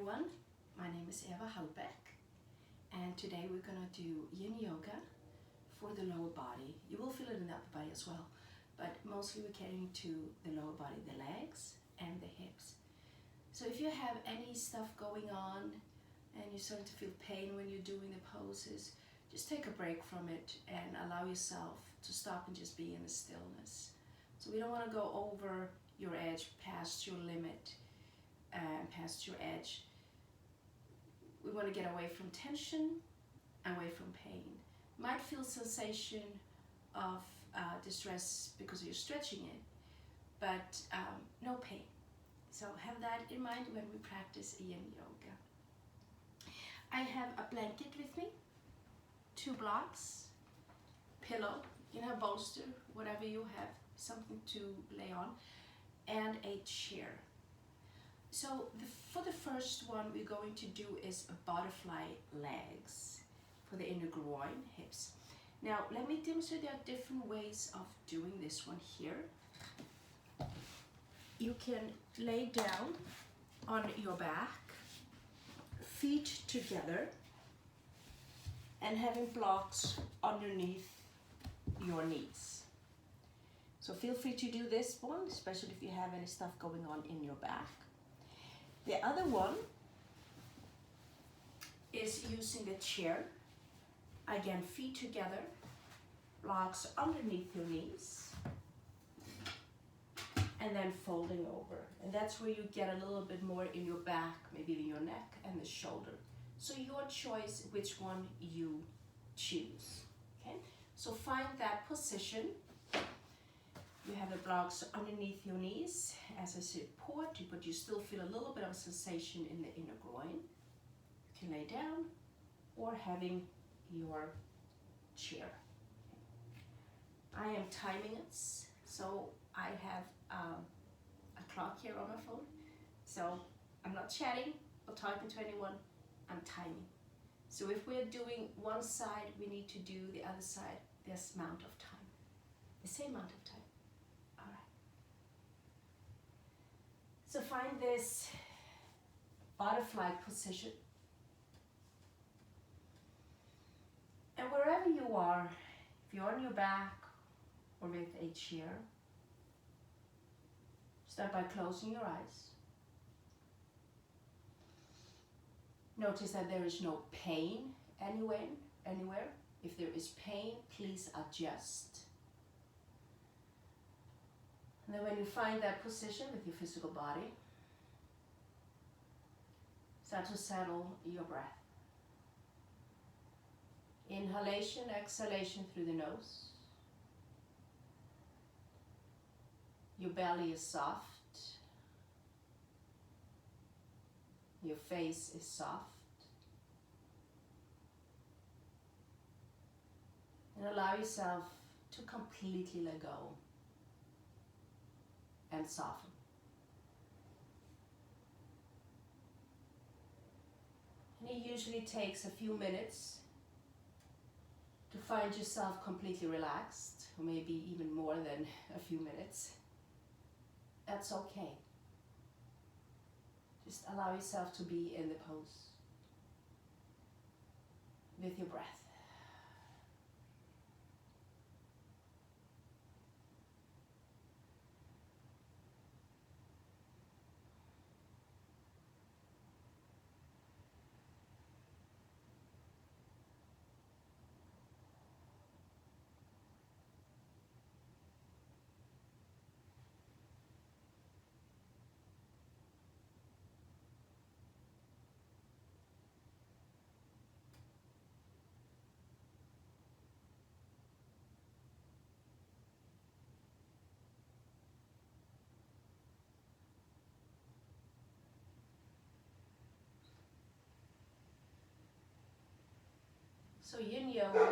everyone, my name is Eva Halbeck and today we're going to do yin yoga for the lower body. You will feel it in the upper body as well, but mostly we're getting to the lower body, the legs and the hips. So if you have any stuff going on and you're starting to feel pain when you're doing the poses, just take a break from it and allow yourself to stop and just be in the stillness. So we don't want to go over your edge, past your limit, and past your edge. We want to get away from tension, away from pain. Might feel sensation of distress because you're stretching it, but no pain. So have that in mind when we practice yin yoga. I have a blanket with me, 2 blocks, pillow, you can have bolster, whatever you have, something to lay on, and a chair. So for the first one we're going to do is a butterfly legs for the inner groin, hips. Now let me demonstrate there are different ways of doing this one here. You can lay down on your back, feet together, and having blocks underneath your knees. So feel free to do this one, especially if you have any stuff going on in your back. The other one is using the chair. Again, feet together, blocks underneath your knees, and then folding over. And that's where you get a little bit more in your back, maybe in your neck and the shoulder. So your choice which one you choose. Okay? So find that position. You have the blocks underneath your knees as a support, but you still feel a little bit of a sensation in the inner groin. You can lay down or having your chair. I am timing it, so I have a clock here on my phone. So I'm not chatting or talking to anyone, I'm timing. So if we're doing one side, we need to do the other side this amount of time, the same amount of time. So find this butterfly position. And wherever you are, if you're on your back or with a chair, start by closing your eyes. Notice that there is no pain anywhere. If there is pain, please adjust. And then when you find that position with your physical body, start to settle your breath. Inhalation, exhalation through the nose. Your belly is soft. Your face is soft. And allow yourself to completely let go and soften. And it usually takes a few minutes to find yourself completely relaxed, or maybe even more than a few minutes. That's okay. Just allow yourself to be in the pose with your breath. So yin yoga,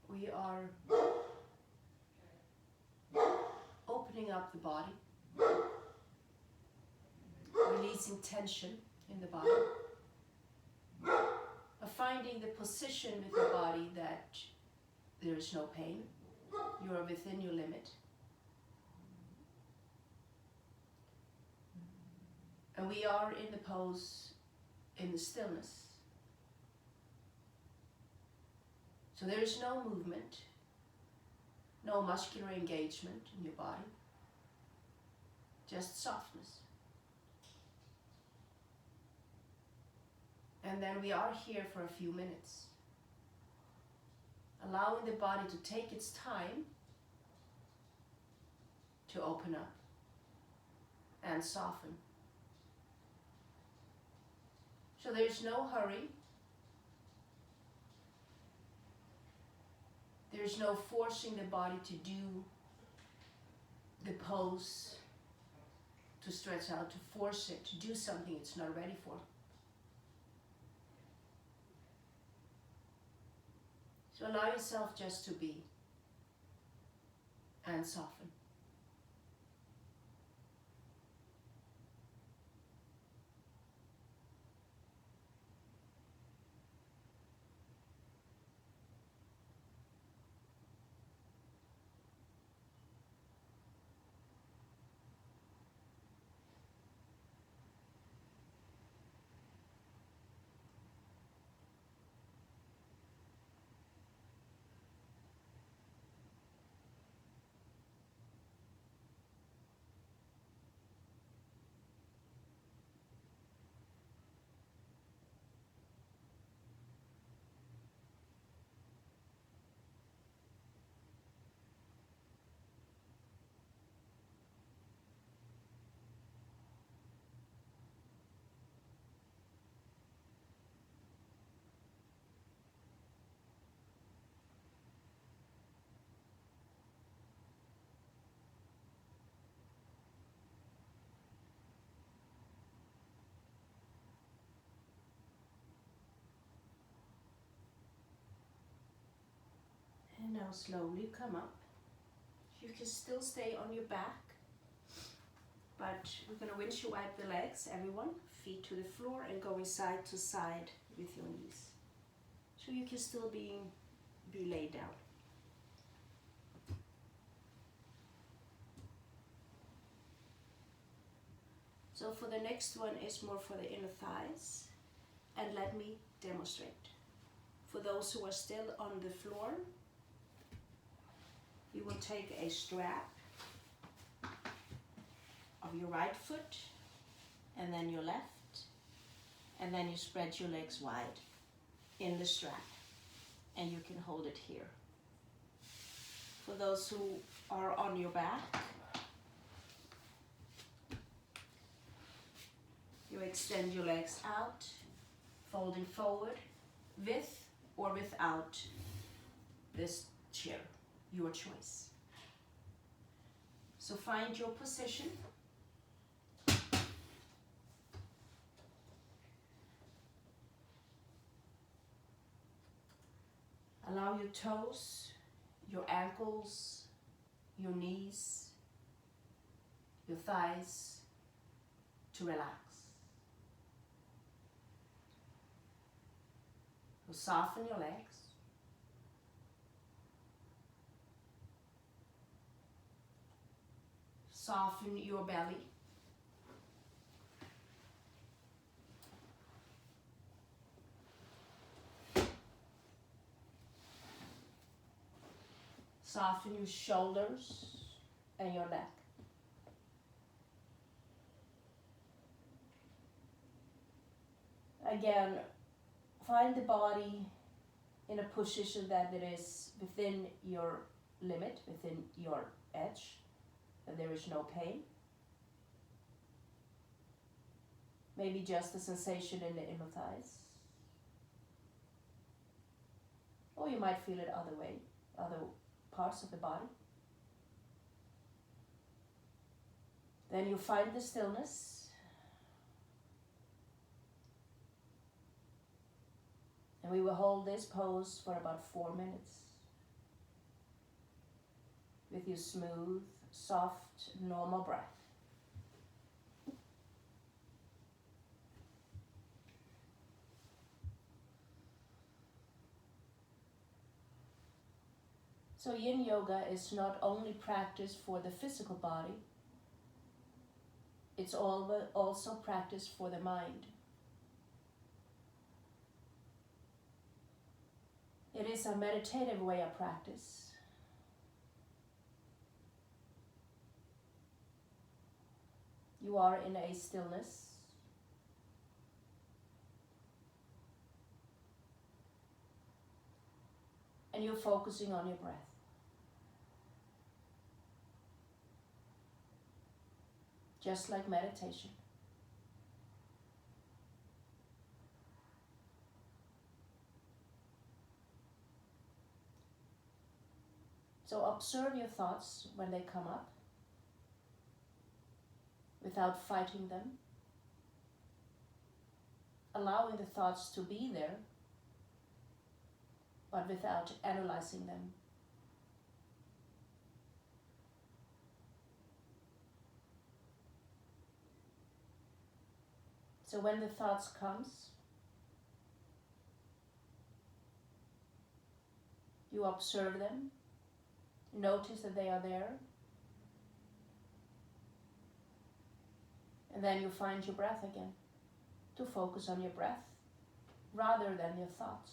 we are opening up the body, releasing tension in the body, finding the position with the body that there is no pain, you are within your limit. When we are in the pose, in the stillness, so there is no movement, no muscular engagement in your body, just softness. And then we are here for a few minutes, allowing the body to take its time to open up and soften. So there's no hurry. There's no forcing the body to do the pose, to stretch out, to force it, to do something it's not ready for. So allow yourself just to be and soften. And now slowly come up. You can still stay on your back, but we're going to windshield wipe the legs, everyone. Feet to the floor and going side to side with your knees. So you can still be laid down. So for the next one is more for the inner thighs. And let me demonstrate. For those who are still on the floor, you will take a strap of your right foot and then your left, and then you spread your legs wide in the strap and you can hold it here. For those who are on your back, you extend your legs out, folding forward with or without this chair, your choice. So find your position. Allow your toes, your ankles, your knees, your thighs to relax. So soften your legs. Soften your belly. Soften your shoulders and your neck. Again, find the body in a position that it is within your limit, within your edge, that there is no pain. Maybe just a sensation in the inner thighs. Or you might feel it other parts of the body. Then you find the stillness. And we will hold this pose for about 4 minutes. With your smooth, soft, normal breath. So yin yoga is not only practice for the physical body, it's it's also practice for the mind. It is a meditative way of practice. You are in a stillness. And you're focusing on your breath. Just like meditation. So observe your thoughts when they come up, without fighting them, allowing the thoughts to be there, but without analyzing them. So when the thoughts comes, you observe them, notice that they are there, and then you find your breath again, to focus on your breath rather than your thoughts.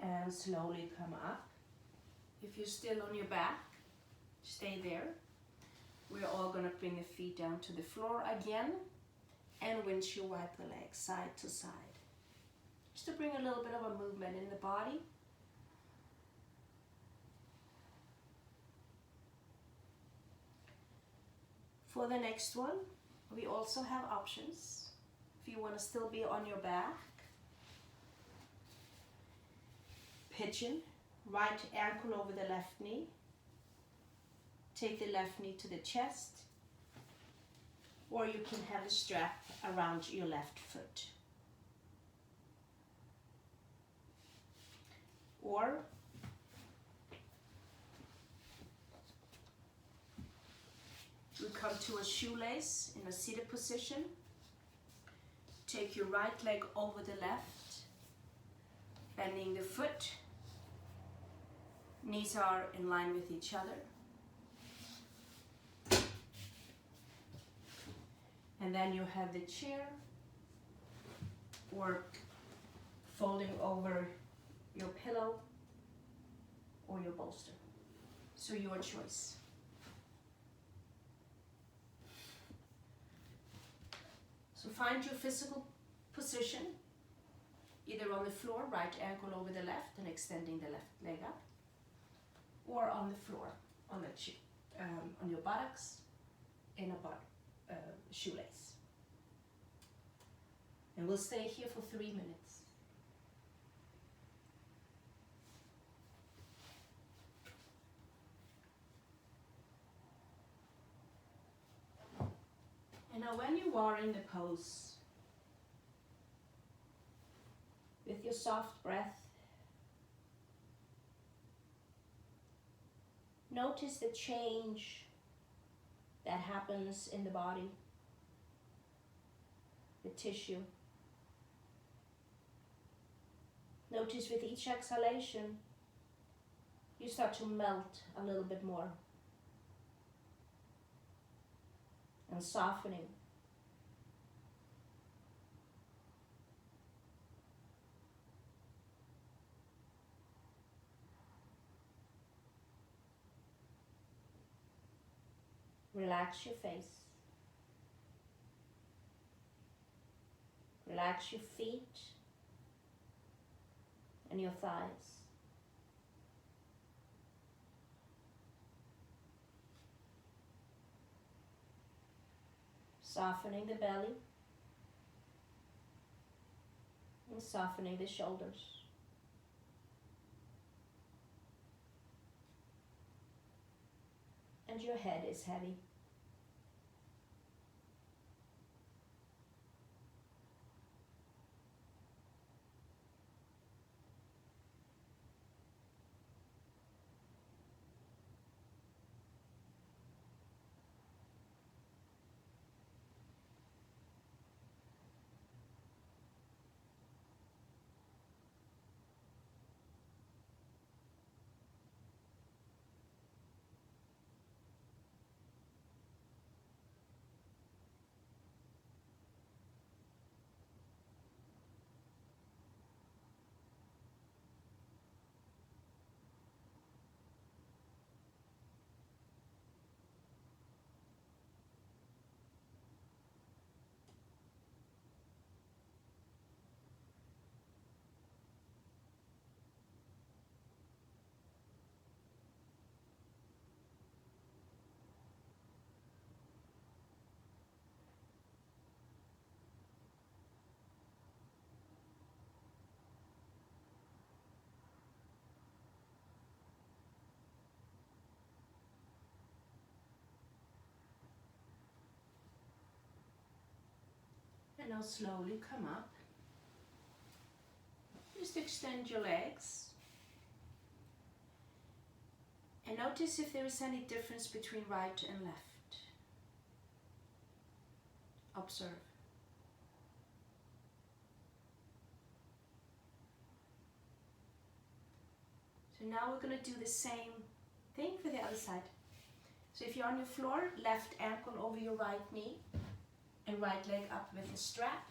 And slowly come up. If you're still on your back, stay there. We're all going to bring the feet down to the floor again and windshield wipe the legs side to side. Just to bring a little bit of a movement in the body. For the next one, we also have options. If you want to still be on your back, pigeon, right ankle over the left knee. Take the left knee to the chest, or you can have a strap around your left foot. Or you come to a shoelace in a seated position. Take your right leg over the left, bending the foot. Knees are in line with each other. And then you have the chair, or folding over your pillow or your bolster. So your choice. So find your physical position, either on the floor, right ankle over the left and extending the left leg up, or on the floor, on your buttocks, in a shoelace. And we'll stay here for 3 minutes. And now when you are in the pose, with your soft breath, notice the change that happens in the body, the tissue. Notice with each exhalation, you start to melt a little bit more and softening. Relax your face. Relax your feet and your thighs. Softening the belly and softening the shoulders. And your head is heavy. And now slowly come up. Just extend your legs. And notice if there is any difference between right and left. Observe. So now we're going to do the same thing for the other side. So if you're on your floor, left ankle over your right knee and right leg up with a strap.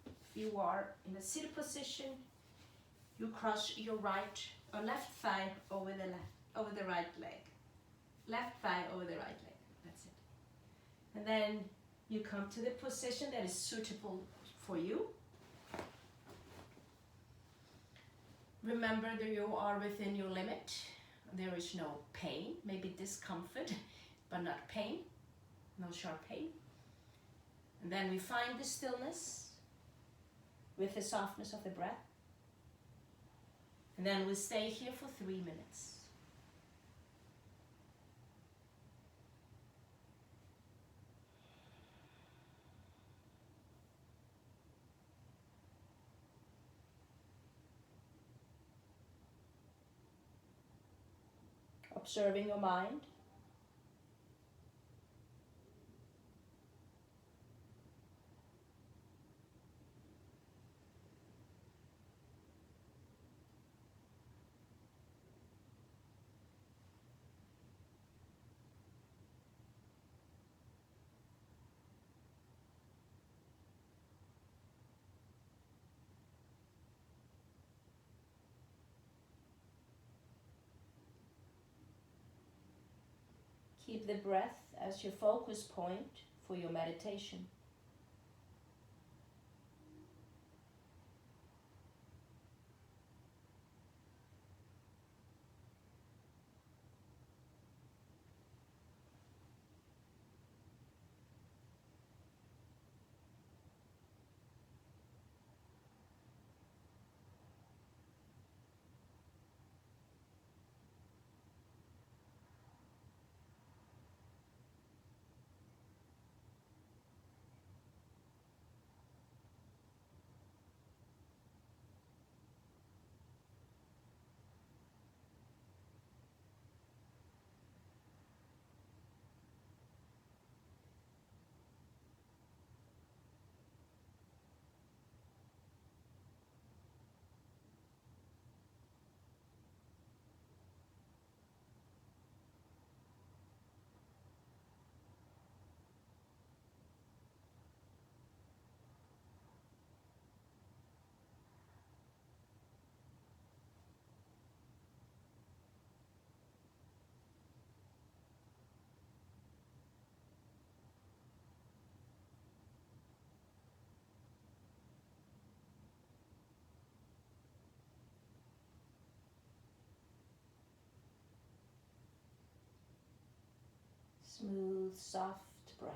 If you are in a seated position, you cross your right or left thigh over the right leg. Left thigh over the right leg. That's it. And then you come to the position that is suitable for you. Remember that you are within your limit. There is no pain, maybe discomfort, but not pain, no sharp pain. And then we find the stillness with the softness of the breath. And then we stay here for 3 minutes. Observing your mind. Keep the breath as your focus point for your meditation. Smooth, soft breath.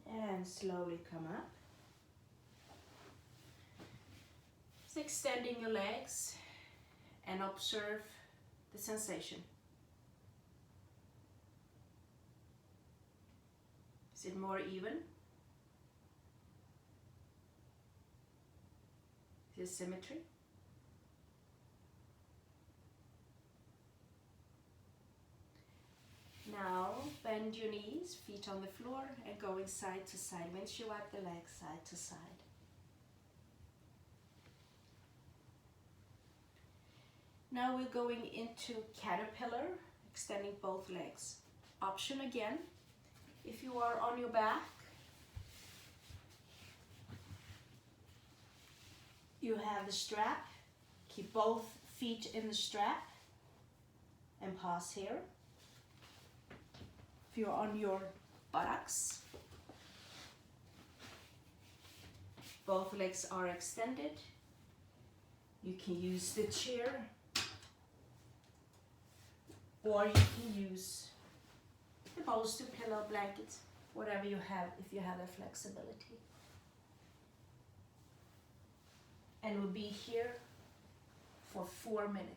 And slowly come up. So extending your legs and observe the sensation. Is it more even? Is there symmetry? Now bend your knees, feet on the floor, and going side to side. Windshield the legs side to side. Now we're going into caterpillar, extending both legs. Option again, if you are on your back, you have the strap. Keep both feet in the strap and pause here. If you're on your buttocks, both legs are extended. You can use the chair, or you can use the bolster, pillow, blanket, whatever you have, if you have the flexibility. And we'll be here for 4 minutes.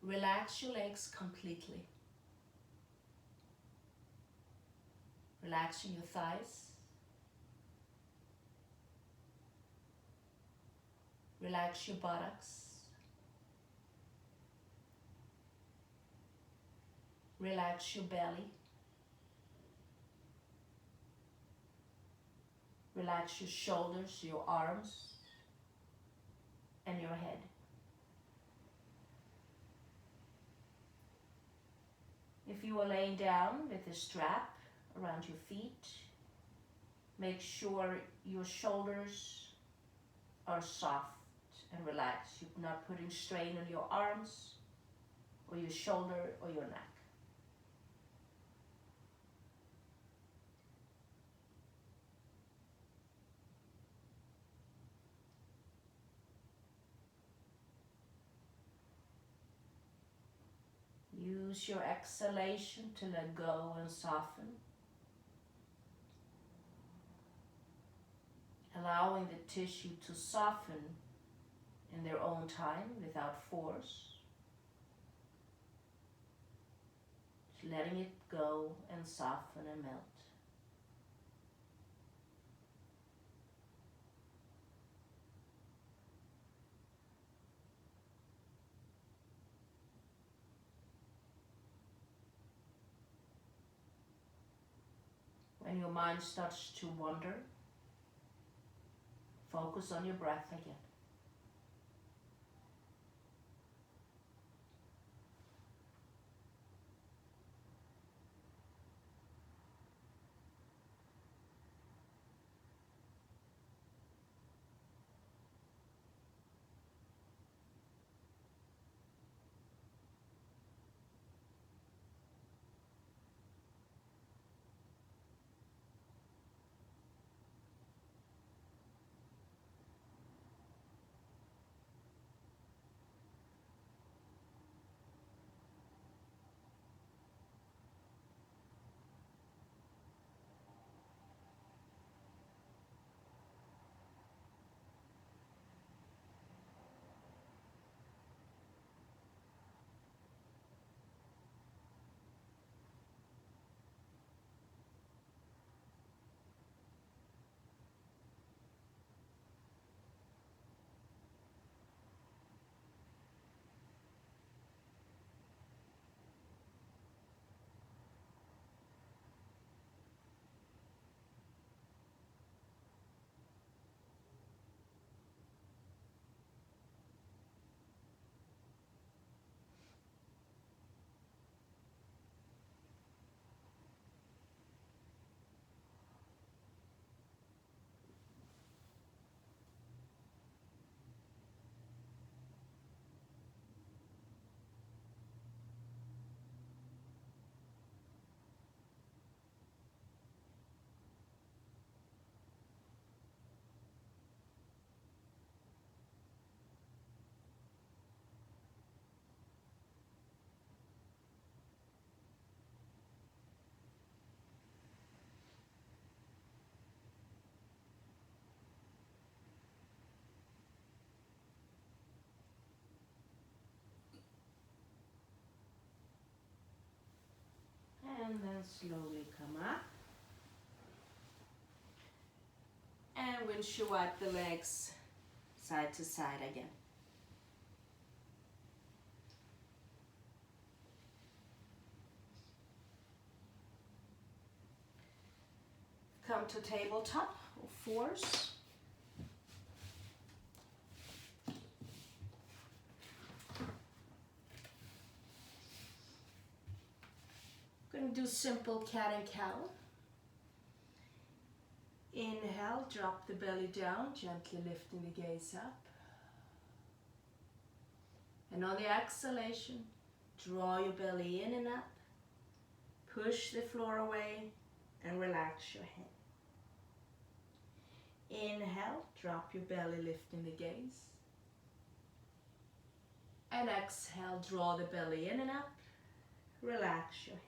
Relax your legs completely. Relaxing your thighs. Relax your buttocks. Relax your belly. Relax your shoulders, your arms, and your head. If you are laying down with a strap around your feet, make sure your shoulders are soft and relaxed. You're not putting strain on your arms or your shoulder or your neck. Use your exhalation to let go and soften. Allowing the tissue to soften in their own time without force. Just letting it go and soften and melt. When your mind starts to wander, focus on your breath again. And then slowly come up. And windshield wipe the legs side to side again. Come to tabletop or fours. Going to do simple cat and cow. Inhale, drop the belly down, gently lifting the gaze up. And on the exhalation, draw your belly in and up. Push the floor away and relax your head. Inhale, drop your belly, lifting the gaze. And exhale, draw the belly in and up. Relax your head.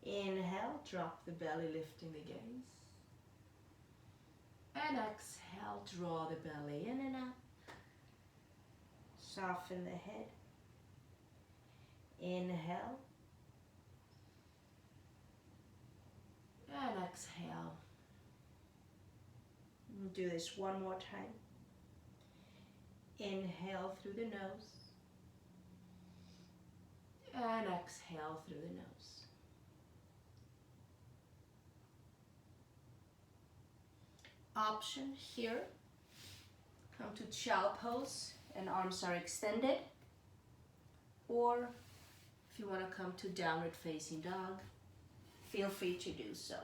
Inhale, drop the belly, lifting the gaze. And exhale, draw the belly in and up. Soften the head. Inhale. And exhale. We'll do this one more time. Inhale through the nose. And exhale through the nose. Option here. Come to child pose and arms are extended. Or if you want to come to downward facing dog, feel free to do so.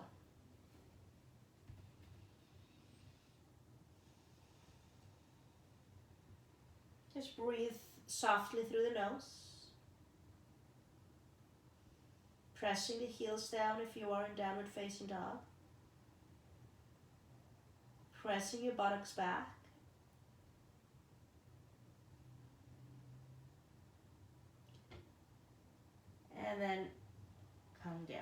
Just breathe softly through the nose. Pressing the heels down if you are in downward facing dog. Pressing your buttocks back. And then come down.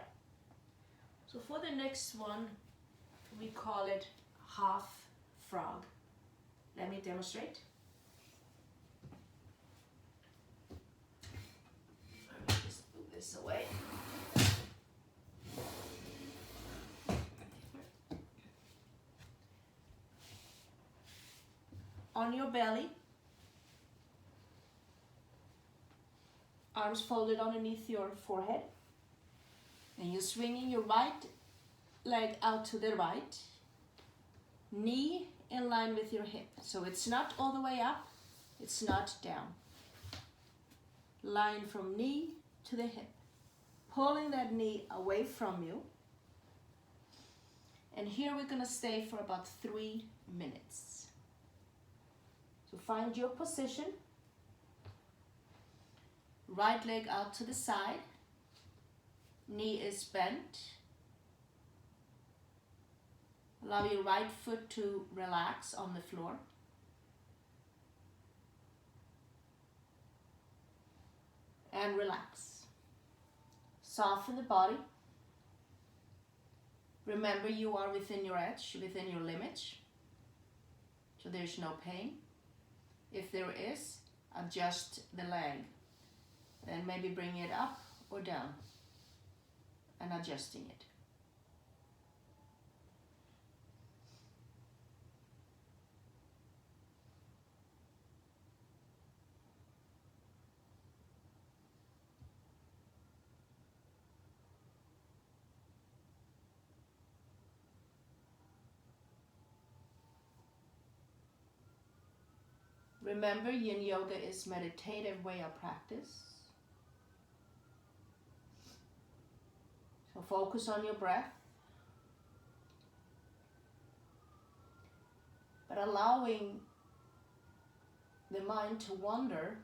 So for the next one, we call it half frog. Let me demonstrate. Let me just move this away. On your belly, arms folded underneath your forehead, and you're swinging your right leg out to the right, knee in line with your hip. So it's not all the way up, it's not down. Line from knee to the hip, pulling that knee away from you. And here we're going to stay for about 3 minutes. So find your position. Right leg out to the side. Knee is bent. Allow your right foot to relax on the floor. And relax. Soften the body. Remember you are within your edge, within your limit. So there's no pain. If there is, adjust the leg. Then maybe bring it up or down and adjusting it. Remember, Yin Yoga is meditative way of practice. So focus on your breath. But allowing the mind to wander,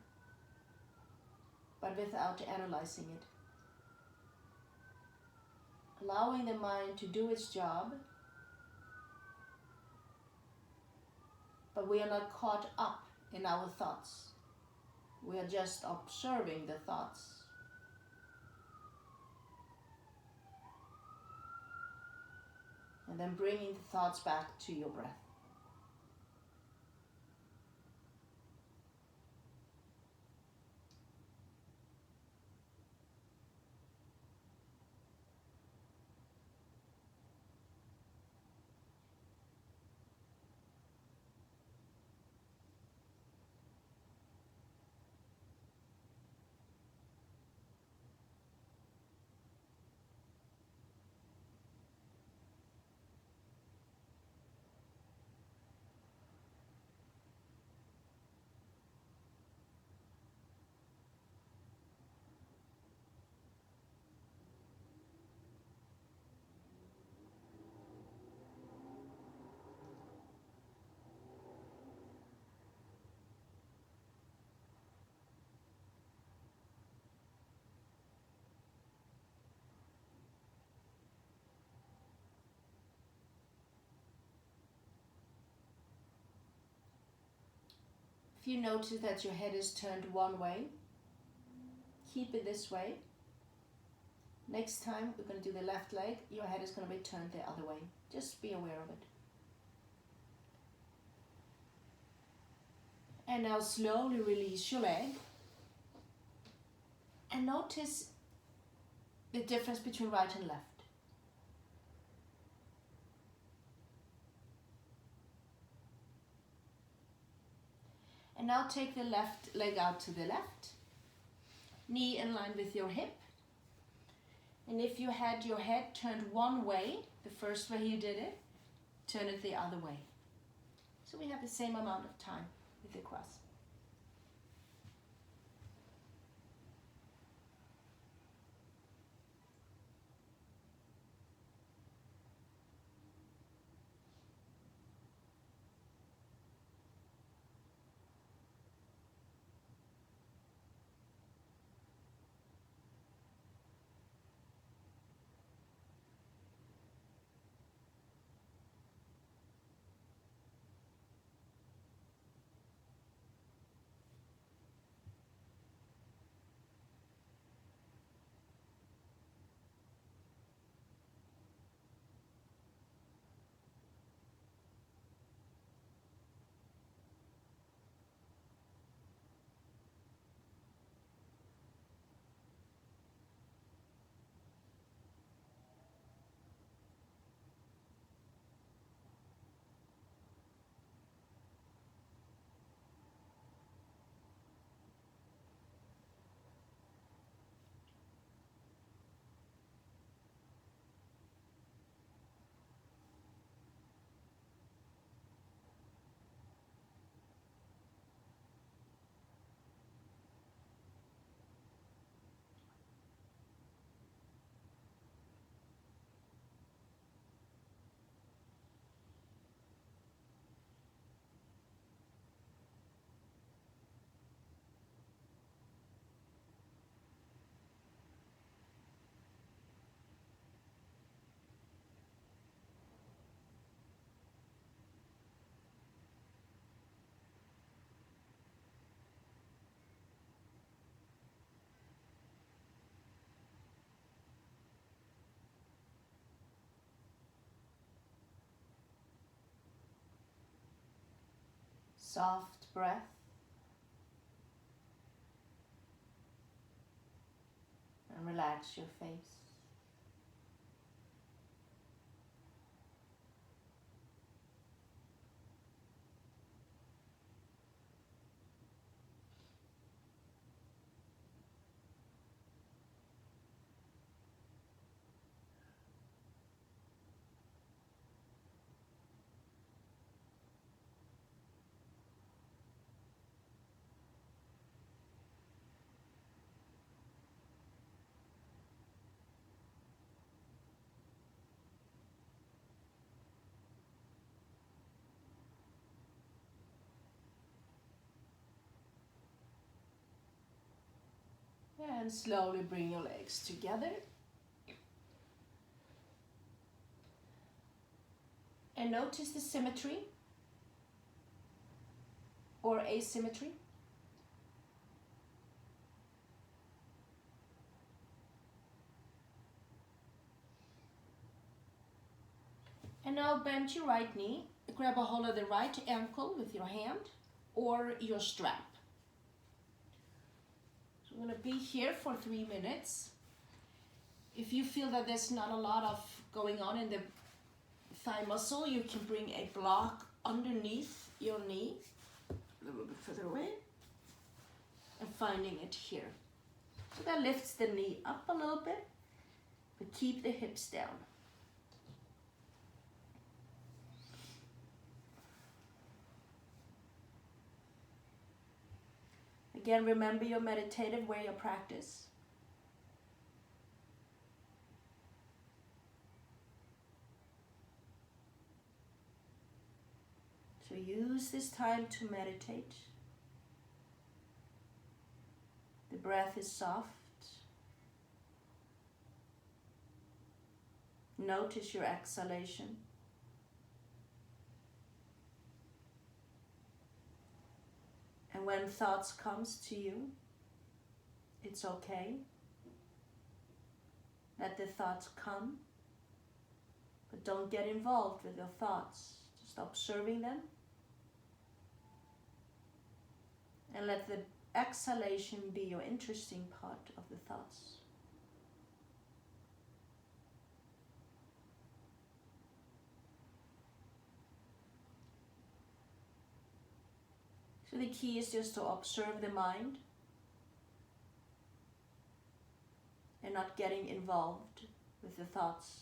but without analyzing it. Allowing the mind to do its job, but we are not caught up in our thoughts. We are just observing the thoughts. And then bringing the thoughts back to your breath. If you notice that your head is turned one way, keep it this way. Next time we're going to do the left leg, your head is going to be turned the other way. Just be aware of it. And now slowly release your leg. And notice the difference between right and left. And now take the left leg out to the left. Knee in line with your hip. And if you had your head turned one way, the first way you did it, turn it the other way. So we have the same amount of time with the cross. Soft breath. And relax your face. And slowly bring your legs together. And notice the symmetry or asymmetry. And now bend your right knee. Grab a hold of the right ankle with your hand or your strap. I'm going to be here for 3 minutes. If you feel that there's not a lot of going on in the thigh muscle, you can bring a block underneath your knee, a little bit further away, and finding it here. So that lifts the knee up a little bit, but keep the hips down. Again, remember your meditative way of practice. So use this time to meditate. The breath is soft. Notice your exhalation. And And when thoughts comes to you, it's okay. Let the thoughts come, but don't get involved with your thoughts. Just observing them. And let the exhalation be your interesting part of the thoughts. So the key is just to observe the mind and not getting involved with the thoughts.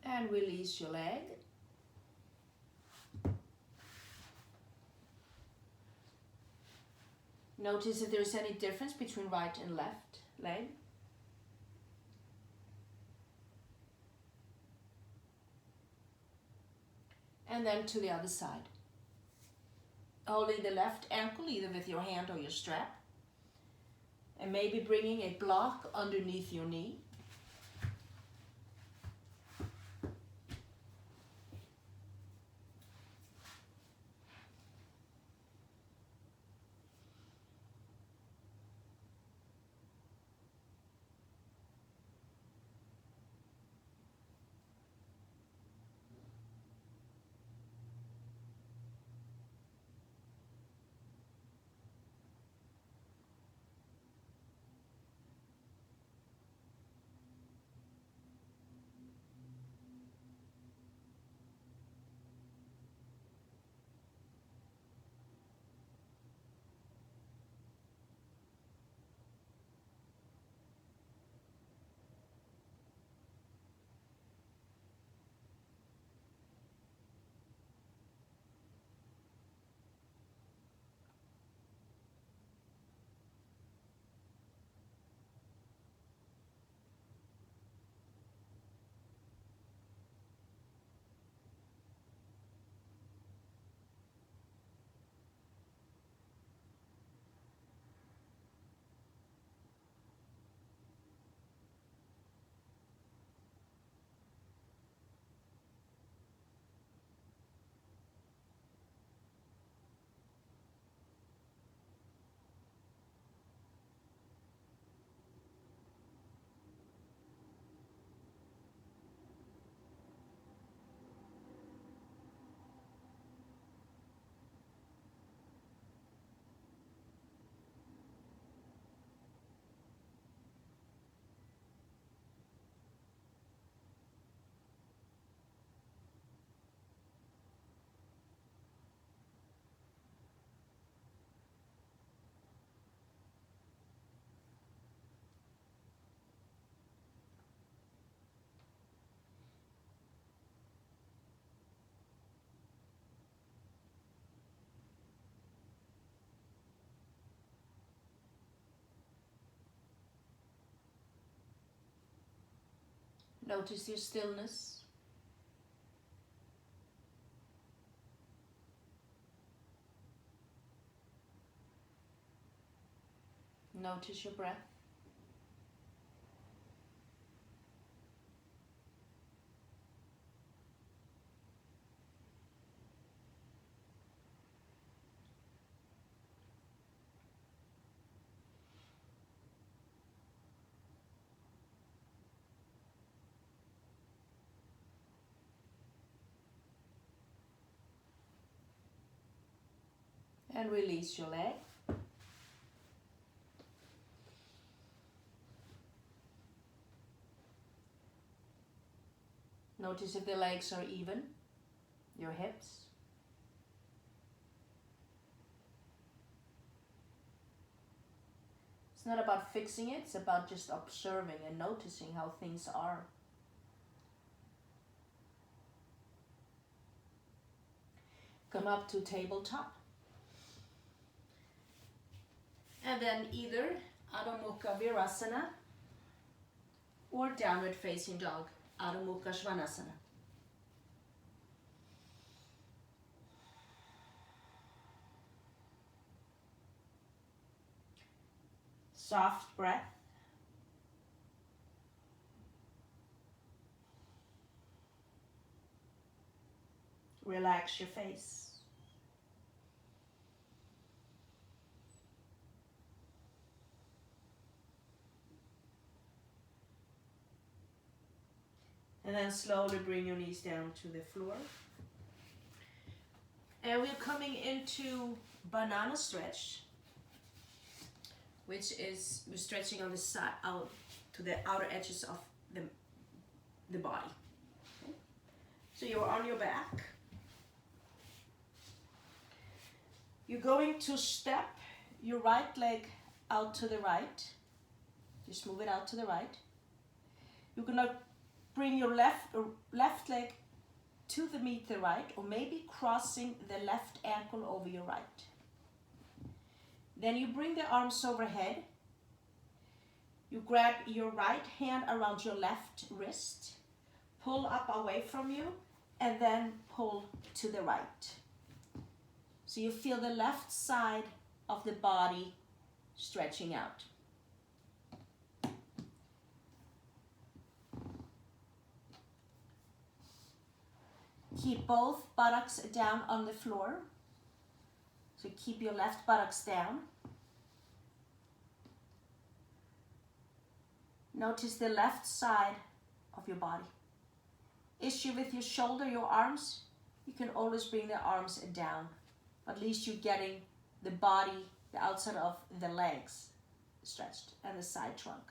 And release your leg. Notice if there's any difference between right and left leg. And then to the other side. Holding the left ankle either with your hand or your strap. And maybe bringing a block underneath your knee. Notice your stillness. Notice your breath. And release your leg. Notice if the legs are even, your hips. It's not about fixing it, it's about just observing and noticing how things are. Come up to tabletop. And then either Adho Mukha Virasana or downward facing dog, Adho Mukha Svanasana. Soft breath. Relax your face. And then slowly bring your knees down to the floor. And we're coming into banana stretch, which is we're stretching on the side out to the outer edges of the body. Okay. So you're on your back. You're going to step your right leg out to the right. Just move it out to the right. You're gonna bring your left leg to meet the right, or maybe crossing the left ankle over your right. Then you bring the arms overhead. You grab your right hand around your left wrist, pull up away from you, and then pull to the right. So you feel the left side of the body stretching out. Keep both buttocks down on the floor. So keep your left buttocks down. Notice the left side of your body. Issue with your shoulder, your arms, you can always bring the arms down. At least you're getting the body, the outside of the legs stretched and the side trunk.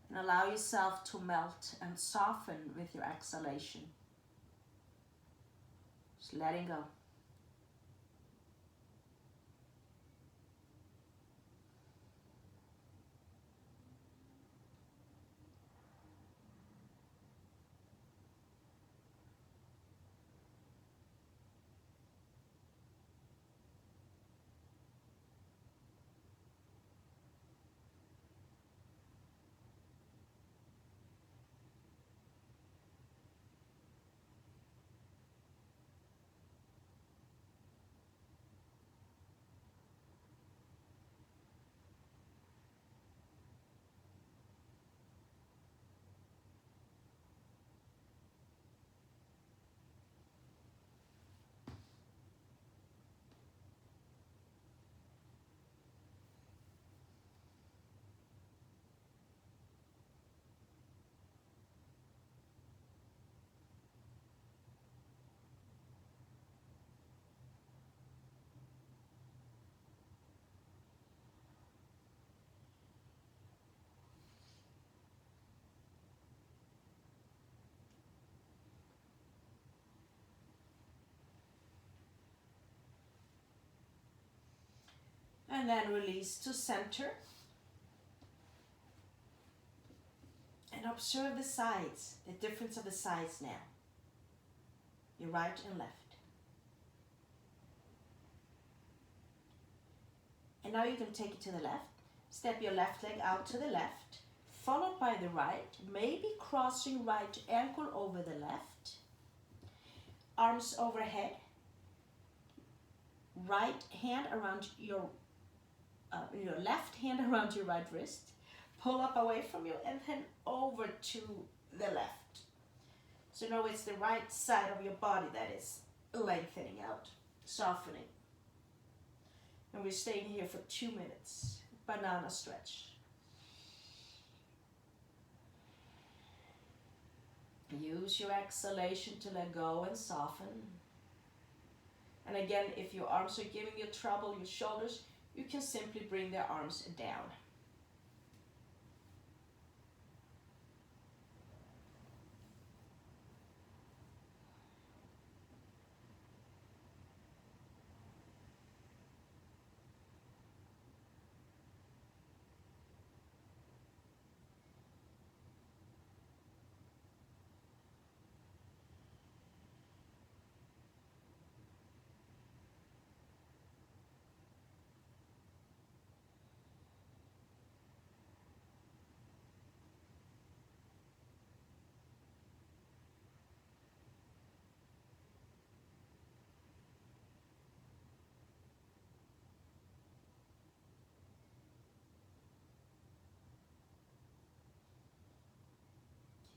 And allow yourself to melt and soften with your exhalation. Just letting go. And then release to center. And observe the sides, the difference of the sides now. Your right and left. And now you can take it to the left. Step your left leg out to the left, followed by the right, maybe crossing right ankle over the left. Arms overhead. Right hand around your left hand around your right wrist. Pull up away from you and then over to the left. So now it's the right side of your body that is lengthening out, softening. And we're staying here for 2 minutes. Banana stretch. Use your exhalation to let go and soften. And again, if your arms are giving you trouble, your shoulders, you can simply bring the arms down.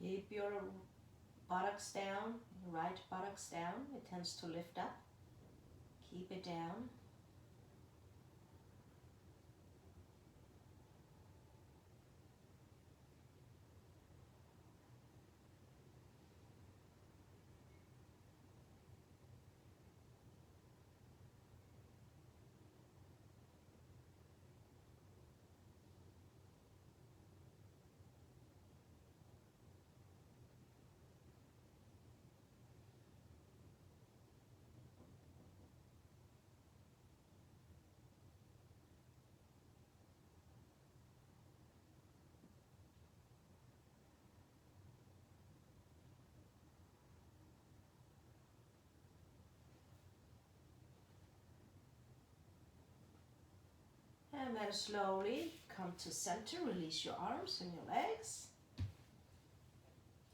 Keep your buttocks down, your right buttocks down. It tends to lift up. Keep it down. And then slowly come to center, release your arms and your legs.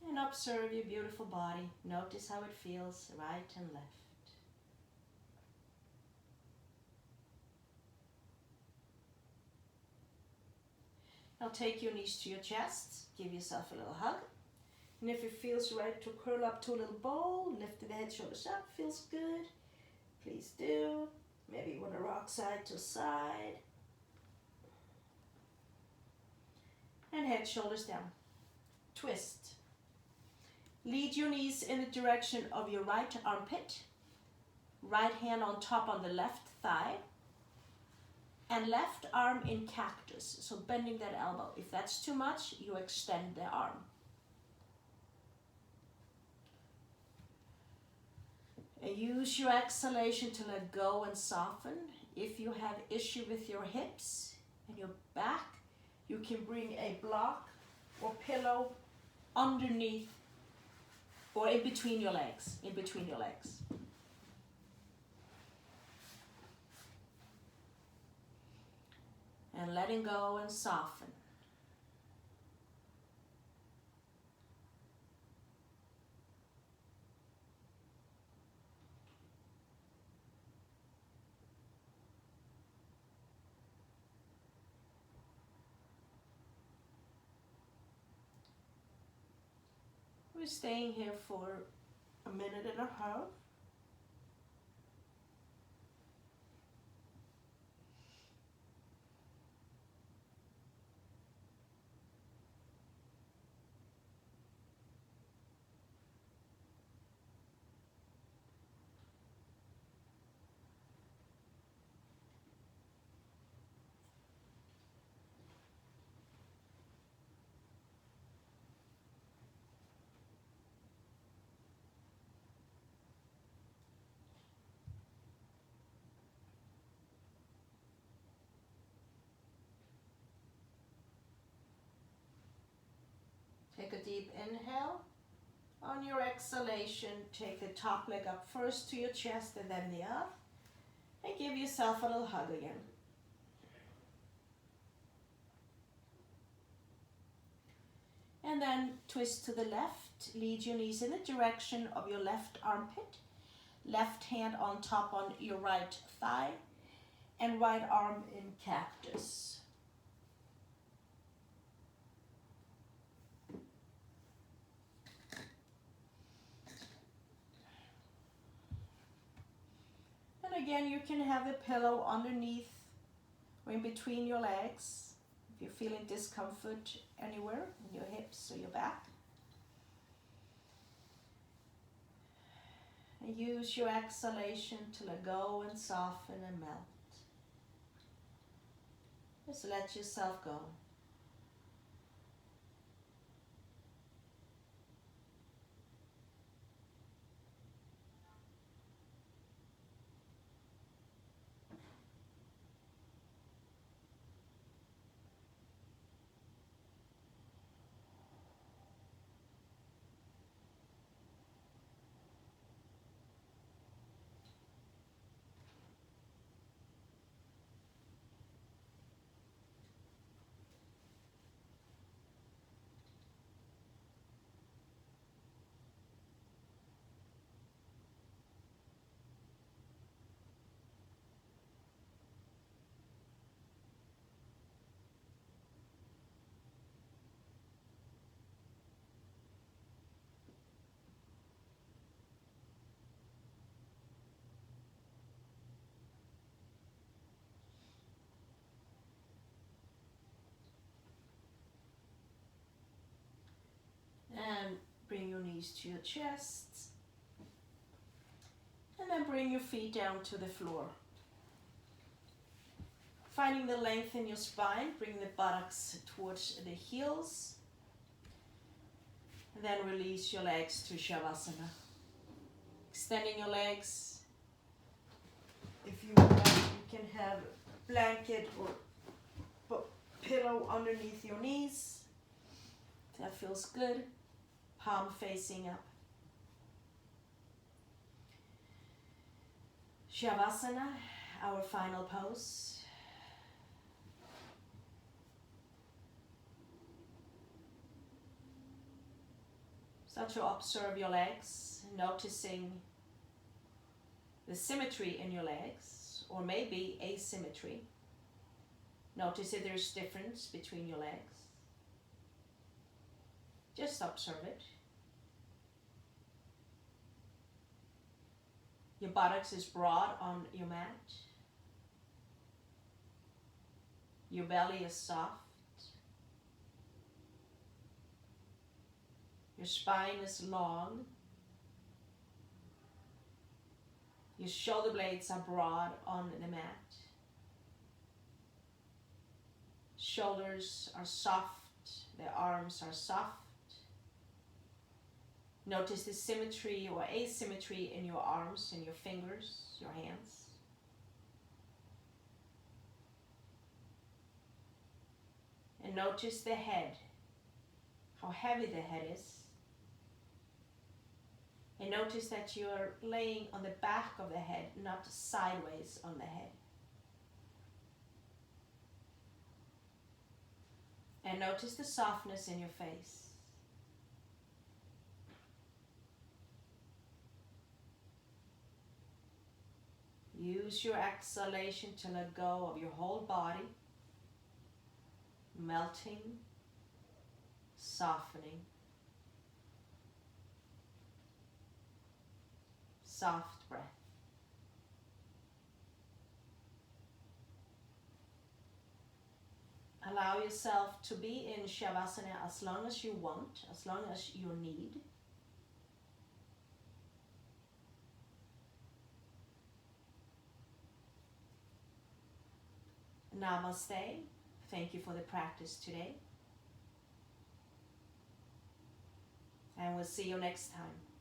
And observe your beautiful body. Notice how it feels right and left. Now take your knees to your chest. Give yourself a little hug. And if it feels right to curl up to a little ball, lift the head, shoulders up, feels good, please do. Maybe you want to rock side to side. And head, shoulders down. Twist. Lead your knees in the direction of your right armpit. Right hand on top on the left thigh. And left arm in cactus, so bending that elbow. If that's too much, you extend the arm. And use your exhalation to let go and soften. If you have issue with your hips and your back, you can bring a block or pillow underneath or in between your legs, And letting go and soften. We're staying here for a minute and a half. Take a deep inhale. On your exhalation, take the top leg up first to your chest and then the other. And give yourself a little hug again. And then twist to the left. Lead your knees in the direction of your left armpit. Left hand on top on your right thigh. And right arm in cactus. Again, you can have the pillow underneath or in between your legs if you're feeling discomfort anywhere in your hips or your back. And use your exhalation to let go and soften and melt. Just let yourself go. And bring your knees to your chest. And then bring your feet down to the floor. Finding the length in your spine, bring the buttocks towards the heels. And then release your legs to Shavasana. Extending your legs. If you would like, you can have a blanket or pillow underneath your knees. That feels good. Palm facing up. Shavasana, our final pose. Start to observe your legs, noticing the symmetry in your legs, or maybe asymmetry. Notice if there's difference between your legs. Just observe it. Your buttocks is broad on your mat. Your belly is soft. Your spine is long. Your shoulder blades are broad on the mat. Shoulders are soft. The arms are soft. Notice the symmetry or asymmetry in your arms, in your fingers, your hands. And notice the head, how heavy the head is. And notice that you're laying on the back of the head, not sideways on the head. And notice the softness in your face. Use your exhalation to let go of your whole body, melting, softening. Soft breath. Allow yourself to be in Shavasana as long as you want, as long as you need. Namaste. Thank you for the practice today. And we'll see you next time.